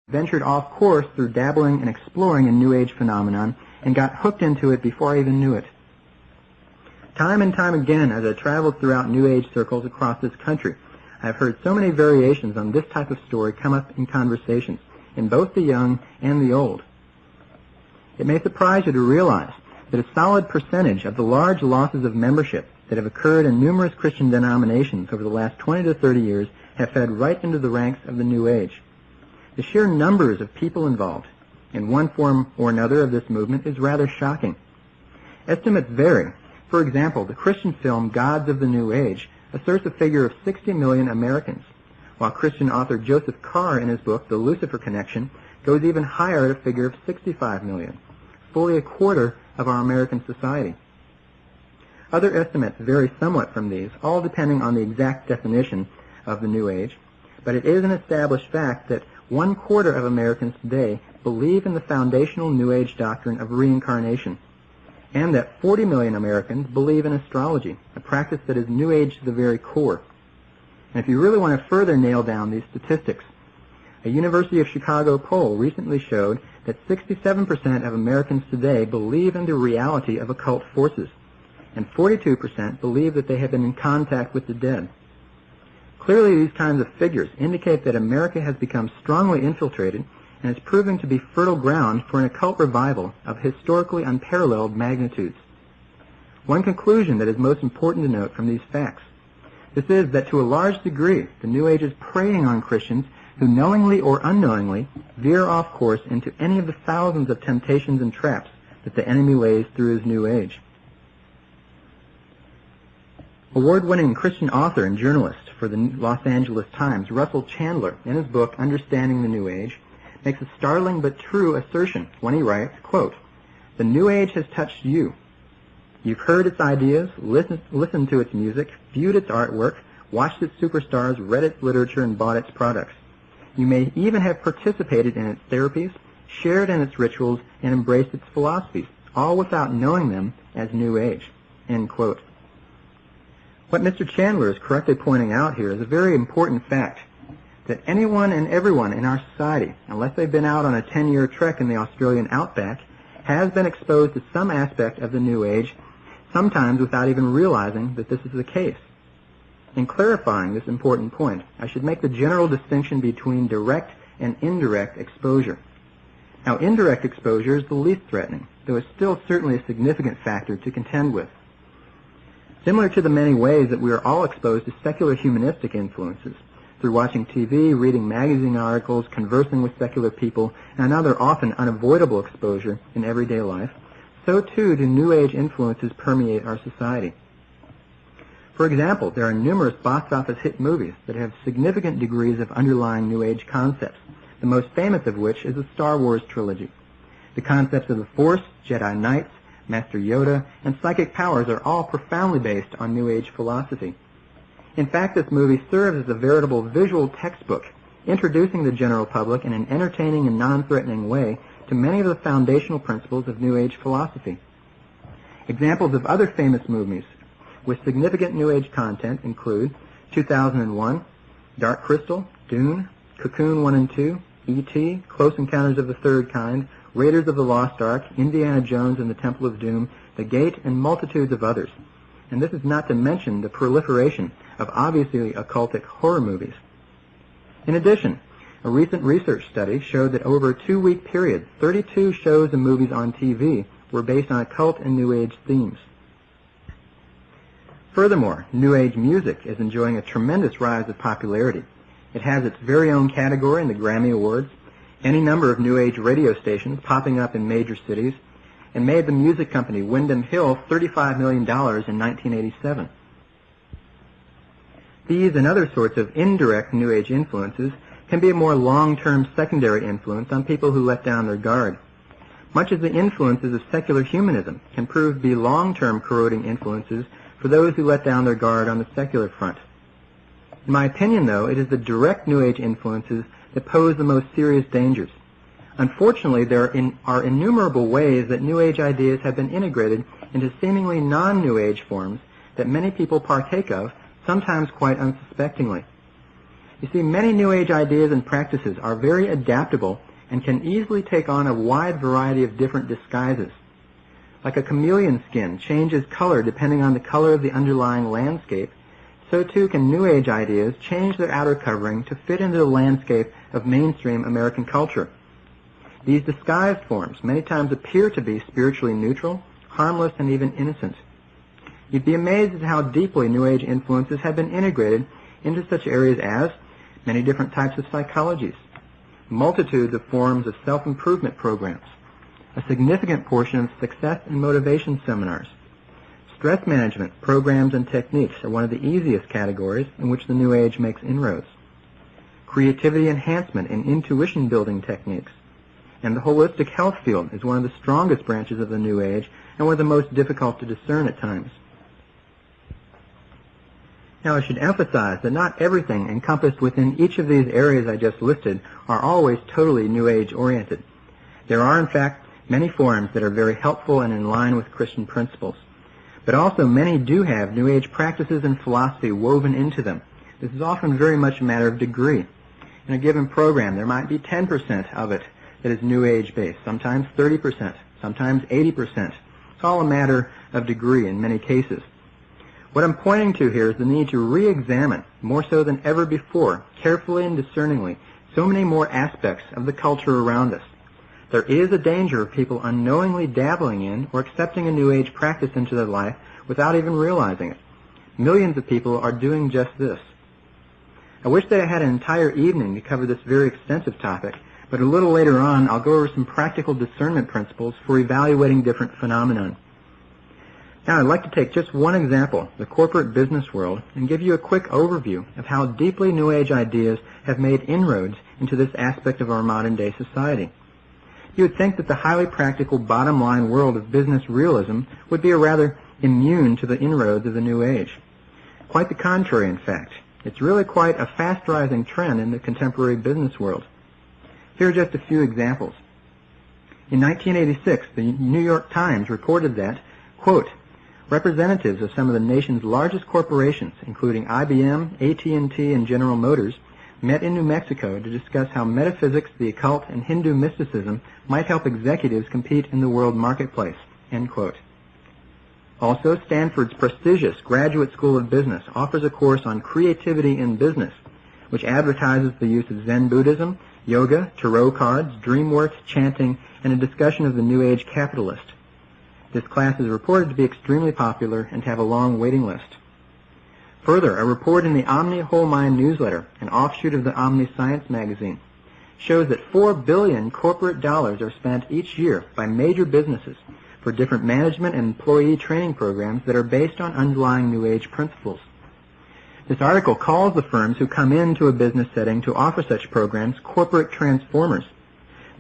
ventured off course through dabbling and exploring a New Age phenomenon and got hooked into it before I even knew it. Time and time again, as I traveled throughout New Age circles across this country, I have heard so many variations on this type of story come up in conversations, in both the young and the old. It may surprise you to realize that a solid percentage of the large losses of membership that have occurred in numerous Christian denominations over the last 20 to 30 years have fed right into the ranks of the New Age. The sheer numbers of people involved in one form or another of this movement is rather shocking. Estimates vary. For example, the Christian film Gods of the New Age asserts a figure of 60 million Americans, while Christian author Joseph Carr in his book The Lucifer Connection goes even higher at a figure of 65 million, fully a quarter of our American society. Other estimates vary somewhat from these, all depending on the exact definition of the New Age, but it is an established fact that 1/4 of Americans today believe in the foundational New Age doctrine of reincarnation, and that 40 million Americans believe in astrology, a practice that is New Age to the very core. And if you really want to further nail down these statistics, a University of Chicago poll recently showed that 67% of Americans today believe in the reality of occult forces, and 42% believe that they have been in contact with the dead. Clearly, these kinds of figures indicate that America has become strongly infiltrated and is proving to be fertile ground for an occult revival of historically unparalleled magnitudes. One conclusion that is most important to note from these facts, this is that to a large degree, the New Age is preying on Christians who knowingly or unknowingly veer off course into any of the thousands of temptations and traps that the enemy lays through his New Age. Award-winning Christian author and journalist for the Los Angeles Times, Russell Chandler, in his book Understanding the New Age, makes a startling but true assertion when he writes, quote, "The New Age has touched you. You've heard its ideas, listened to its music, viewed its artwork, watched its superstars, read its literature, and bought its products. You may even have participated in its therapies, shared in its rituals, and embraced its philosophies, all without knowing them as New Age." End quote. What Mr. Chandler is correctly pointing out here is a very important fact, that anyone and everyone in our society, unless they've been out on a 10-year trek in the Australian outback, has been exposed to some aspect of the New Age, sometimes without even realizing that this is the case. In clarifying this important point, I should make the general distinction between direct and indirect exposure. Now, indirect exposure is the least threatening, though it's still certainly a significant factor to contend with. Similar to the many ways that we are all exposed to secular humanistic influences, through watching TV, reading magazine articles, conversing with secular people, and another often unavoidable exposure in everyday life, so too do New Age influences permeate our society. For example, there are numerous box office hit movies that have significant degrees of underlying New Age concepts, the most famous of which is the Star Wars trilogy. The concepts of the Force, Jedi Knights, Master Yoda, and psychic powers are all profoundly based on New Age philosophy. In fact, this movie serves as a veritable visual textbook, introducing the general public in an entertaining and non-threatening way to many of the foundational principles of New Age philosophy. Examples of other famous movies with significant New Age content include 2001, Dark Crystal, Dune, Cocoon 1 and 2, E.T., Close Encounters of the Third Kind, Raiders of the Lost Ark, Indiana Jones and the Temple of Doom, The Gate, and multitudes of others. And this is not to mention the proliferation of obviously occultic horror movies. In addition, a recent research study showed that over a 2-week period, 32 shows and movies on TV were based on occult and New Age themes. Furthermore, New Age music is enjoying a tremendous rise of popularity. It has its very own category in the Grammy Awards, any number of New Age radio stations popping up in major cities, and made the music company Windham Hill $35 million in 1987. These and other sorts of indirect New Age influences can be a more long-term secondary influence on people who let down their guard, much as the influences of secular humanism can prove to be long-term corroding influences for those who let down their guard on the secular front. In my opinion, though, it is the direct New Age influences that pose the most serious dangers. Unfortunately, there are innumerable ways that New Age ideas have been integrated into seemingly non-New Age forms that many people partake of, sometimes quite unsuspectingly. You see, many New Age ideas and practices are very adaptable and can easily take on a wide variety of different disguises. Like a chameleon skin changes color depending on the color of the underlying landscape, so too can New Age ideas change their outer covering to fit into the landscape of mainstream American culture. These disguised forms many times appear to be spiritually neutral, harmless, and even innocent. You'd be amazed at how deeply New Age influences have been integrated into such areas as many different types of psychologies, multitudes of forms of self-improvement programs, a significant portion of success and motivation seminars. Stress management programs and techniques are one of the easiest categories in which the New Age makes inroads. Creativity enhancement and intuition building techniques. And the holistic health field is one of the strongest branches of the New Age and one of the most difficult to discern at times. Now, I should emphasize that not everything encompassed within each of these areas I just listed are always totally New Age oriented. There are, in fact, many forms that are very helpful and in line with Christian principles. But also many do have New Age practices and philosophy woven into them. This is often very much a matter of degree. In a given program, there might be 10% of it that is New Age based, sometimes 30%, sometimes 80%. It's all a matter of degree in many cases. What I'm pointing to here is the need to re-examine, more so than ever before, carefully and discerningly, so many more aspects of the culture around us. There is a danger of people unknowingly dabbling in or accepting a New Age practice into their life without even realizing it. Millions of people are doing just this. I wish that I had an entire evening to cover this very extensive topic, but a little later on I'll go over some practical discernment principles for evaluating different phenomena. Now I'd like to take just one example, the corporate business world, and give you a quick overview of how deeply New Age ideas have made inroads into this aspect of our modern-day society. You would think that the highly practical bottom-line world of business realism would be rather immune to the inroads of the New Age. Quite the contrary, in fact. It's really quite a fast-rising trend in the contemporary business world. Here are just a few examples. In 1986, the New York Times reported that, quote, representatives of some of the nation's largest corporations, including IBM, AT&T, and General Motors, met in New Mexico to discuss how metaphysics, the occult, and Hindu mysticism might help executives compete in the world marketplace, end quote. Also, Stanford's prestigious Graduate School of Business offers a course on creativity in business, which advertises the use of Zen Buddhism, yoga, tarot cards, dream work, chanting, and a discussion of the New Age capitalist. This class is reported to be extremely popular and to have a long waiting list. Further, a report in the Omni Whole Mind newsletter, an offshoot of the Omni Science magazine, shows that $4 billion corporate dollars are spent each year by major businesses for different management and employee training programs that are based on underlying New Age principles. This article calls the firms who come into a business setting to offer such programs corporate transformers,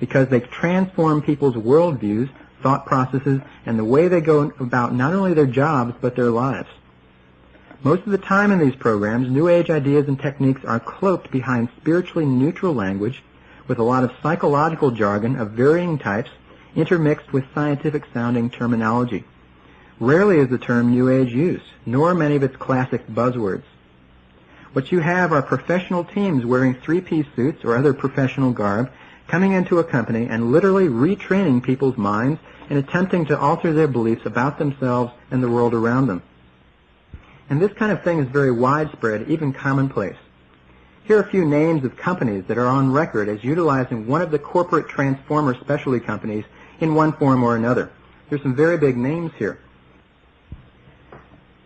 because they transform people's worldviews, thought processes, and the way they go about not only their jobs but their lives. Most of the time in these programs, New Age ideas and techniques are cloaked behind spiritually neutral language with a lot of psychological jargon of varying types intermixed with scientific-sounding terminology. Rarely is the term New Age used, nor many of its classic buzzwords. What you have are professional teams wearing three-piece suits or other professional garb coming into a company and literally retraining people's minds and attempting to alter their beliefs about themselves and the world around them. And this kind of thing is very widespread, even commonplace. Here are a few names of companies that are on record as utilizing one of the corporate transformer specialty companies in one form or another. There's some very big names here.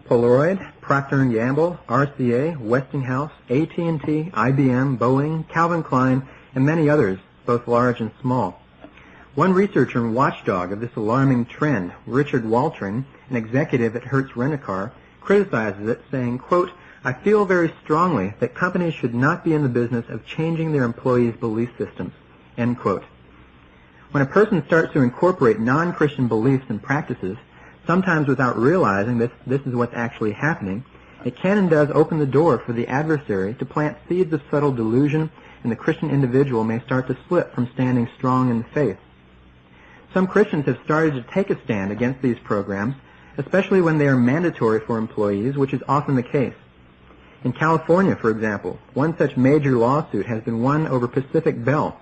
Polaroid, Procter & Gamble, RCA, Westinghouse, AT&T, IBM, Boeing, Calvin Klein, and many others, both large and small. One researcher and watchdog of this alarming trend, Richard Waltring, an executive at Hertz Rent-A-Car, criticizes it, saying, quote, I feel very strongly that companies should not be in the business of changing their employees' belief systems, end quote. When a person starts to incorporate non-Christian beliefs and practices, sometimes without realizing that this is what's actually happening, it can and does open the door for the adversary to plant seeds of subtle delusion, and the Christian individual may start to slip from standing strong in the faith. Some Christians have started to take a stand against these programs, especially when they are mandatory for employees, which is often the case. In California, for example, one such major lawsuit has been won over Pacific Bell,